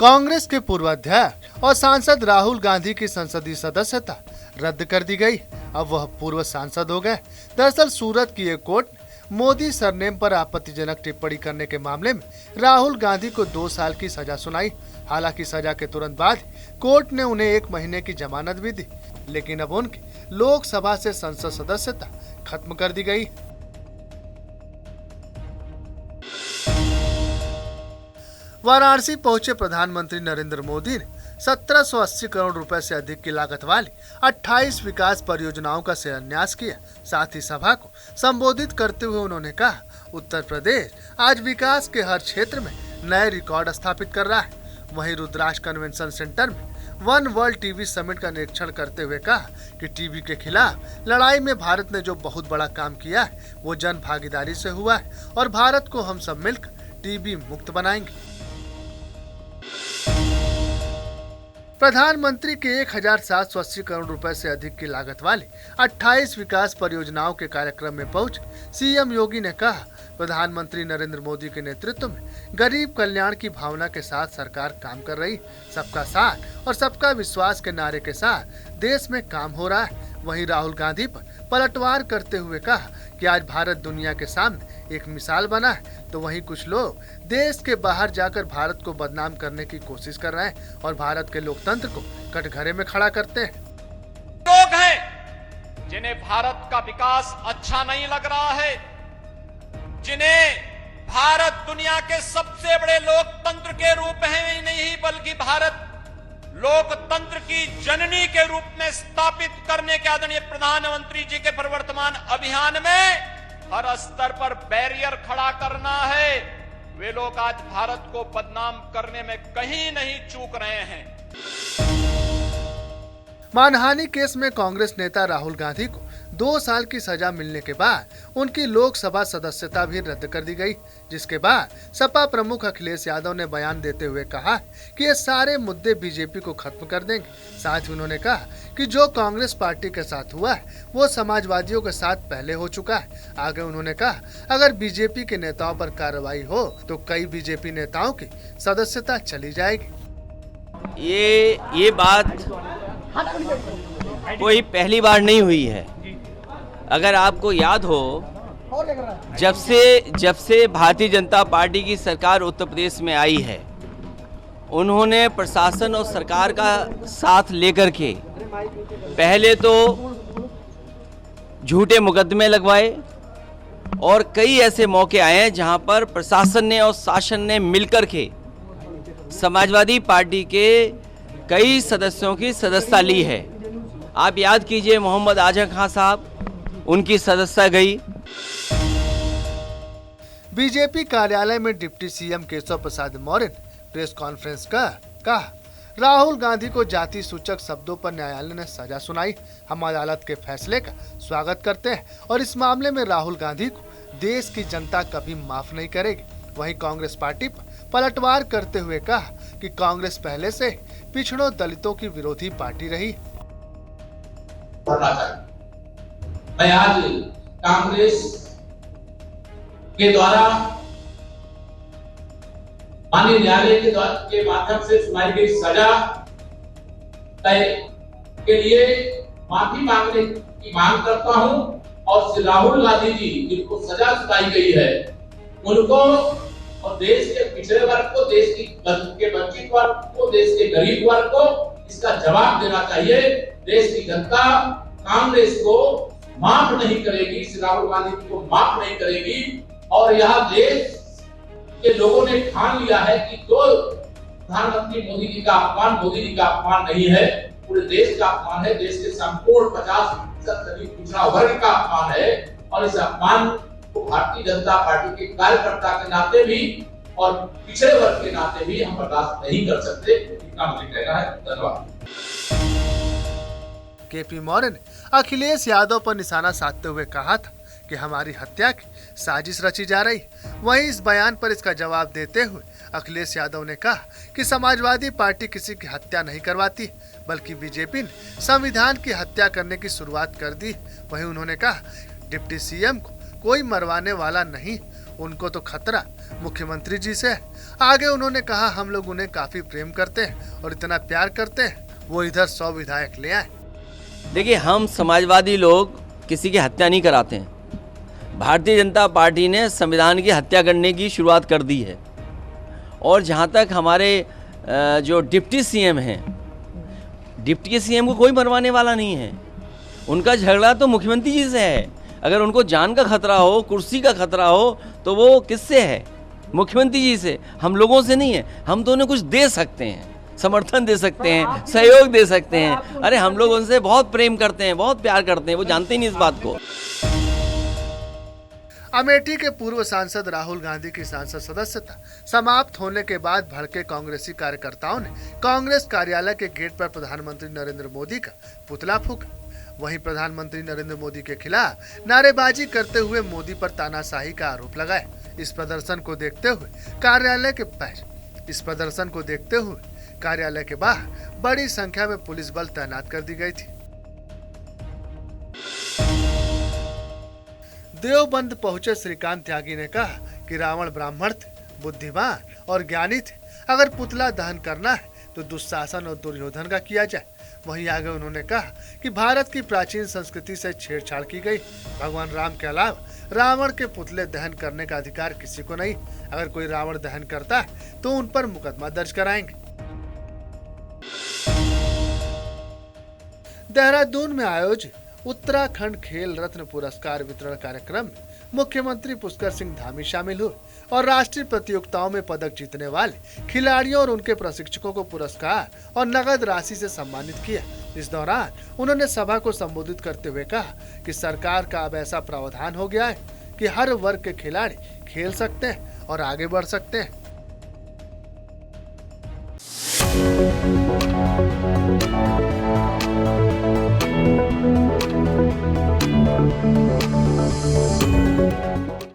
कांग्रेस के पूर्व अध्यक्ष और सांसद राहुल गांधी की संसदीय सदस्यता रद्द कर दी गई। अब वह पूर्व सांसद हो गए। दरअसल सूरत की एक कोर्ट ने मोदी सरनेम पर आपत्तिजनक टिप्पणी करने के मामले में राहुल गांधी को 2 साल की सजा सुनाई। हालांकि सजा के तुरंत बाद कोर्ट ने उन्हें 1 महीने की जमानत भी दी, लेकिन अब उनकी लोकसभा से संसद सदस्यता खत्म कर दी गई। वाराणसी पहुंचे प्रधानमंत्री नरेंद्र मोदी ने 1780 करोड़ रुपए से अधिक की लागत वाली 28 विकास परियोजनाओं का शिलान्यास किया। साथ ही सभा को संबोधित करते हुए उन्होंने कहा, उत्तर प्रदेश आज विकास के हर क्षेत्र में नए रिकॉर्ड स्थापित कर रहा है। वहीं रुद्राक्ष कन्वेंशन सेंटर में वन वर्ल्ड टीबी समिट का निरीक्षण करते हुए कहा कि टीबी के खिलाफ लड़ाई में भारत ने जो बहुत बड़ा काम किया है वो जन भागीदारी से हुआ है और भारत को हम सब मिलकर टीबी मुक्त बनाएंगे। प्रधानमंत्री के 1780 करोड़ रुपए से अधिक की लागत वाली 28 विकास परियोजनाओं के कार्यक्रम में पहुंचे सीएम योगी ने कहा, प्रधानमंत्री नरेंद्र मोदी के नेतृत्व में गरीब कल्याण की भावना के साथ सरकार काम कर रही। सबका साथ और सबका विश्वास के नारे के साथ देश में काम हो रहा है। वहीं राहुल गांधी पर पलटवार करते हुए कहा कि आज भारत दुनिया के सामने एक मिसाल बना है, तो वहीं कुछ लोग देश के बाहर जाकर भारत को बदनाम करने की कोशिश कर रहे हैं और भारत के लोकतंत्र को कटघरे में खड़ा करते हैं। लोग हैं जिन्हें भारत का विकास अच्छा नहीं लग रहा है, जिन्हें भारत दुनिया के सबसे बड़े लोकतंत्र के रूप में ही नहीं बल्कि भारत लोकतंत्र की जननी के रूप में स्थापित करने के आदरणीय प्रधानमंत्री जी के प्रवर्तमान अभियान में हर स्तर पर बैरियर खड़ा करना है। वे लोग आज भारत को बदनाम करने में कहीं नहीं चूक रहे हैं। मानहानि केस में कांग्रेस नेता राहुल गांधी को 2 साल की सजा मिलने के बाद उनकी लोकसभा सदस्यता भी रद्द कर दी गई, जिसके बाद सपा प्रमुख अखिलेश यादव ने बयान देते हुए कहा कि ये सारे मुद्दे बीजेपी को खत्म कर देंगे। साथ ही उन्होंने कहा कि जो कांग्रेस पार्टी के साथ हुआ है वो समाजवादियों के साथ पहले हो चुका है। आगे उन्होंने कहा, अगर बीजेपी के नेताओं पर कार्रवाई हो तो कई बीजेपी नेताओं की सदस्यता चली जाएगी। ये बात कोई पहली बार नहीं हुई है। अगर आपको याद हो, जब से भारतीय जनता पार्टी की सरकार उत्तर प्रदेश में आई है, उन्होंने प्रशासन और सरकार का साथ लेकर के पहले तो झूठे मुकदमे लगवाए और कई ऐसे मौके आए हैं जहां पर प्रशासन ने और शासन ने मिलकर के समाजवादी पार्टी के कई सदस्यों की सदस्यता ली है। आप याद कीजिए, मोहम्मद आजम खान साहब, उनकी सदस्यता गई। बीजेपी कार्यालय में डिप्टी सीएम केशव प्रसाद मौर्य ने प्रेस कॉन्फ्रेंस कर कहा, राहुल गांधी को जाति सूचक शब्दों पर न्यायालय ने सजा सुनाई। हम अदालत के फैसले का स्वागत करते हैं और इस मामले में राहुल गांधी को देश की जनता कभी माफ नहीं करेगी। वहीं कांग्रेस पार्टी पर पलटवार करते हुए कहा कि कांग्रेस पहले से पिछड़ों दलितों की विरोधी पार्टी रही। मैं आज कांग्रेस के द्वारा माननीय न्यायालय के माध्यम से सुनाई गई सजा के लिए माफी मांगने की मांग करता हूं और श्री राहुल गांधी जी जिनको सजा सुनाई गई है उनको और देश के पिछड़े वर्ग को, देश के वंचित वर्ग को, देश के गरीब वर्ग को इसका जवाब देना चाहिए। देश की जनता कांग्रेस को माफ नहीं करेगी, श्री राहुल गांधी जी को माफ नहीं करेगी और यह देश के लोगों ने ठान लिया है कि जो प्रधानमंत्री मोदी जी का अपमान मोदी जी का अपमान नहीं है, पूरे देश का अपमान है। देश के संपूर्ण 50% सभी पिछड़ा वर्ग का अपमान है और इस अपमान को भारतीय जनता पार्टी के कार्यकर्ता के नाते भी और पिछड़े वर्ग के नाते भी हम बर्दाश्त नहीं कर सकते। इतना मुझे कहना है। धन्यवाद। केपी मौर्य ने अखिलेश यादव पर निशाना साधते हुए कहा था कि हमारी हत्या की साजिश रची जा रही। वहीं इस बयान पर इसका जवाब देते हुए अखिलेश यादव ने कहा कि समाजवादी पार्टी किसी की हत्या नहीं करवाती, बल्कि बीजेपी ने संविधान की हत्या करने की शुरुआत कर दी। वहीं उन्होंने कहा, डिप्टी सीएम को कोई मरवाने वाला नहीं, उनको तो खतरा मुख्यमंत्री जी से है। आगे उन्होंने कहा, हम लोग उन्हें काफी प्रेम करते हैं और इतना प्यार करते हैं, वो इधर 100 विधायक ले आए। देखिए, हम समाजवादी लोग किसी की हत्या नहीं कराते हैं। भारतीय जनता पार्टी ने संविधान की हत्या करने की शुरुआत कर दी है। और जहाँ तक हमारे जो डिप्टी सीएम हैं, डिप्टी सीएम को कोई मरवाने वाला नहीं है। उनका झगड़ा तो मुख्यमंत्री जी से है। अगर उनको जान का खतरा हो, कुर्सी का खतरा हो, तो वो किससे है? मुख्यमंत्री जी से, हम लोगों से नहीं है। हम तो उन्हें कुछ दे सकते हैं, समर्थन दे सकते हैं, सहयोग दे सकते हैं। अरे हम लोग उनसे बहुत प्रेम करते हैं, बहुत प्यार करते हैं, वो जानते ही नहीं इस बात को। अमेठी के पूर्व सांसद राहुल गांधी की सांसद सदस्यता समाप्त होने के बाद भड़के कांग्रेसी कार्यकर्ताओं ने कांग्रेस कार्यालय के गेट पर प्रधानमंत्री नरेंद्र मोदी का पुतला फूंका। वहीं प्रधानमंत्री नरेंद्र मोदी के खिलाफ नारेबाजी करते हुए मोदी पर तानाशाही का आरोप लगाया। इस प्रदर्शन को देखते हुए कार्यालय के बाहर बड़ी संख्या में पुलिस बल तैनात कर दी गई थी। देवबंद पहुंचे श्रीकांत त्यागी ने कहा कि रावण ब्राह्मण थे, बुद्धिमान और ज्ञानी थे। अगर पुतला दहन करना है तो दुशासन और दुर्योधन का किया जाए। वहीं आगे उन्होंने कहा कि भारत की प्राचीन संस्कृति से छेड़छाड़ की गई। भगवान राम के अलावा रावण के पुतले दहन करने का अधिकार किसी को नहीं। अगर कोई रावण दहन करता है तो उन पर मुकदमा दर्ज कराएंगे। देहरादून में आयोजित उत्तराखंड खेल रत्न पुरस्कार वितरण कार्यक्रम में मुख्यमंत्री पुष्कर सिंह धामी शामिल हुए और राष्ट्रीय प्रतियोगिताओं में पदक जीतने वाले खिलाड़ियों और उनके प्रशिक्षकों को पुरस्कार और नगद राशि से सम्मानित किया। इस दौरान उन्होंने सभा को संबोधित करते हुए कहा कि सरकार का अब ऐसा प्रावधान हो गया है कि हर वर्ग के खिलाड़ी खेल सकते हैं और आगे बढ़ सकते हैं।